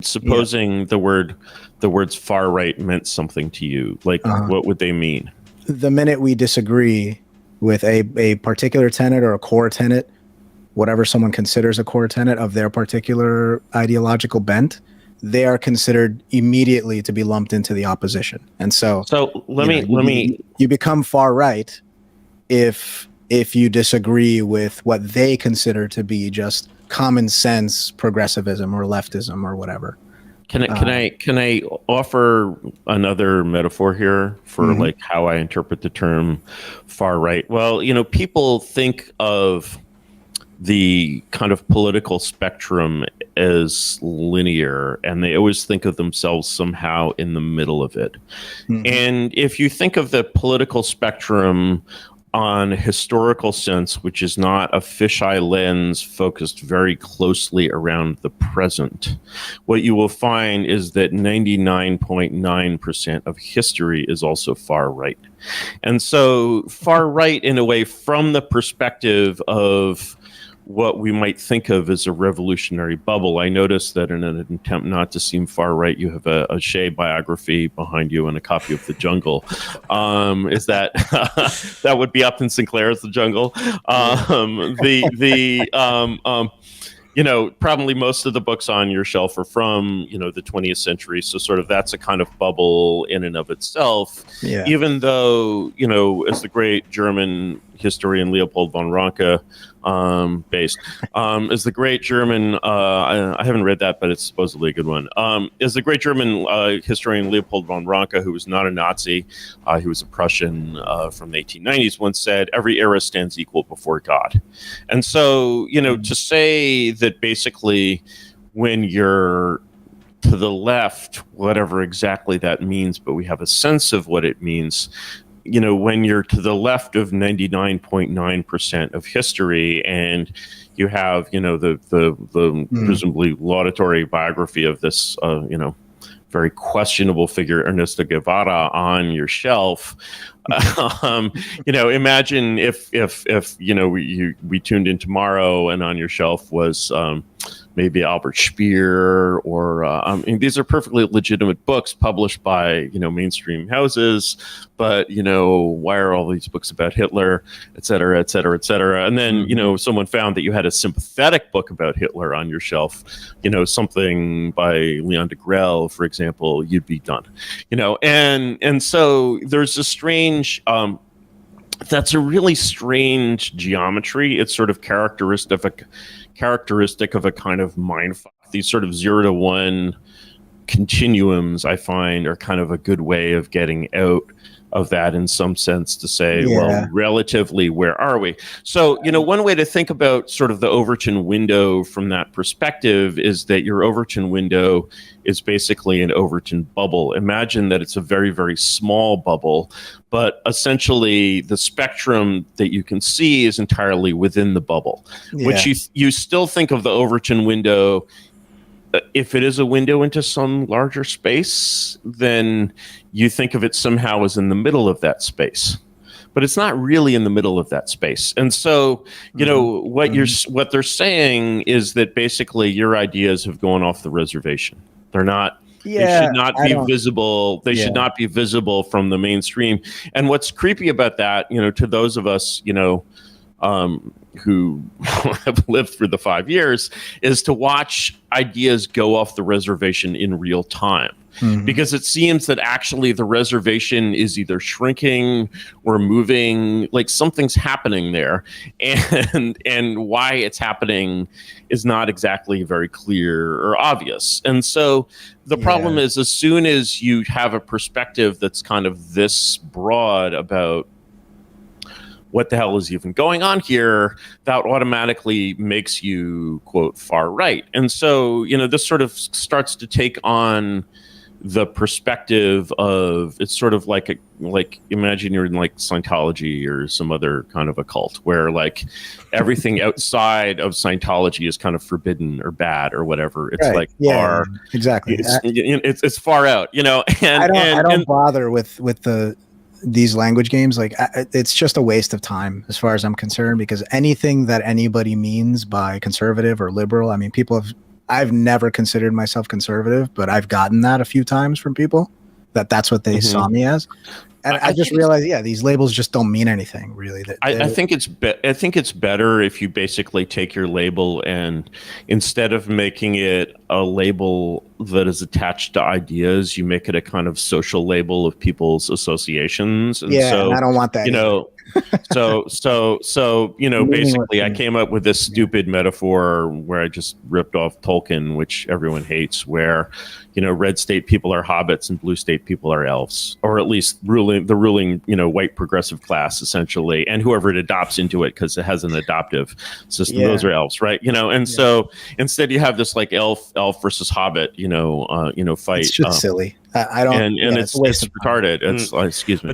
Supposing the words far right meant something to you, like what would they mean? The minute we disagree with a particular tenet or a core tenet, whatever someone considers a core tenet of their particular ideological bent, they are considered immediately to be lumped into the opposition. And so you become far right if you disagree with what they consider to be just common sense progressivism or leftism or whatever. Can I offer another metaphor here for like how I interpret the term far right? Well, people think of the kind of political spectrum as linear, and they always think of themselves somehow in the middle of it. And if you think of the political spectrum on a historical sense, which is not a fisheye lens focused very closely around the present, what you will find is that 99.9% of history is also far right. And so far right, in a way, from the perspective of what we might think of as a revolutionary bubble. I noticed that in an attempt not to seem far right, you have a Shea biography behind you and a copy of The Jungle. Is that that would be Upton Sinclair's The Jungle? Probably most of the books on your shelf are from, the 20th century. So sort of that's a kind of bubble in and of itself. Yeah. Even though, as the great German historian Leopold von Ranke as the great German, I haven't read that, but it's supposedly a good one. As the great German historian Leopold von Ranke, who was not a Nazi, he was a Prussian from the 1890s, once said, every era stands equal before God. And so, to say that basically when you're to the left, whatever exactly that means, but we have a sense of what it means, when you're to the left of 99.9% of history, and you have, the presumably laudatory biography of this, very questionable figure, Ernesto Guevara, on your shelf. Imagine if we tuned in tomorrow and on your shelf was maybe Albert Speer, or these are perfectly legitimate books published by mainstream houses, but why are all these books about Hitler, et cetera, et cetera, et cetera? And then someone found that you had a sympathetic book about Hitler on your shelf, something by Leon Degrelle, for example, you'd be done. And so there's a strange. That's a really strange geometry. It's sort of characteristic of a kind of mindfuck. These sort of 0 to 1 continuums, I find, are kind of a good way of getting out of that in some sense, to say, well, relatively, where are we? So, one way to think about sort of the Overton window from that perspective is that your Overton window is basically an Overton bubble. Imagine that it's a very, very small bubble, but essentially the spectrum that you can see is entirely within the bubble, which you still think of the Overton window. If it is a window into some larger space, then you think of it somehow as in the middle of that space, but it's not really in the middle of that space. And so, what they're saying is that basically your ideas have gone off the reservation. They're not. They should not be visible. They should not be visible from the mainstream. And what's creepy about that, to those of us, who have lived through the 5 years, is to watch ideas go off the reservation in real time. Because it seems that actually the reservation is either shrinking or moving, like something's happening there, and why it's happening is not exactly very clear or obvious. And so the problem is, as soon as you have a perspective that's kind of this broad about what the hell is even going on here, that automatically makes you, quote, far right. And so, this sort of starts to take on the perspective of, it's sort of like imagine you're in like Scientology or some other kind of a cult where like everything outside of Scientology is kind of forbidden or bad or whatever. It's far, exactly. It's far out, And I don't bother with these language games. Like, it's just a waste of time as far as I'm concerned, because anything that anybody means by conservative or liberal, I mean, people have I've never considered myself conservative, but I've gotten that a few times from people that's what they saw me as. And I just realized, these labels just don't mean anything, really. I think it's better if you basically take your label and instead of making it a label that is attached to ideas, you make it a kind of social label of people's associations. And so, and I don't want that. Basically, I came up with this stupid metaphor where I just ripped off Tolkien, which everyone hates, where red state people are hobbits and blue state people are elves, or at least the ruling white progressive class, essentially, and whoever it adopts into it because it has an adoptive system. Those are elves, right? So instead you have this like elf versus hobbit, fight. It's just silly. I don't. And it's retarded. It's excuse me.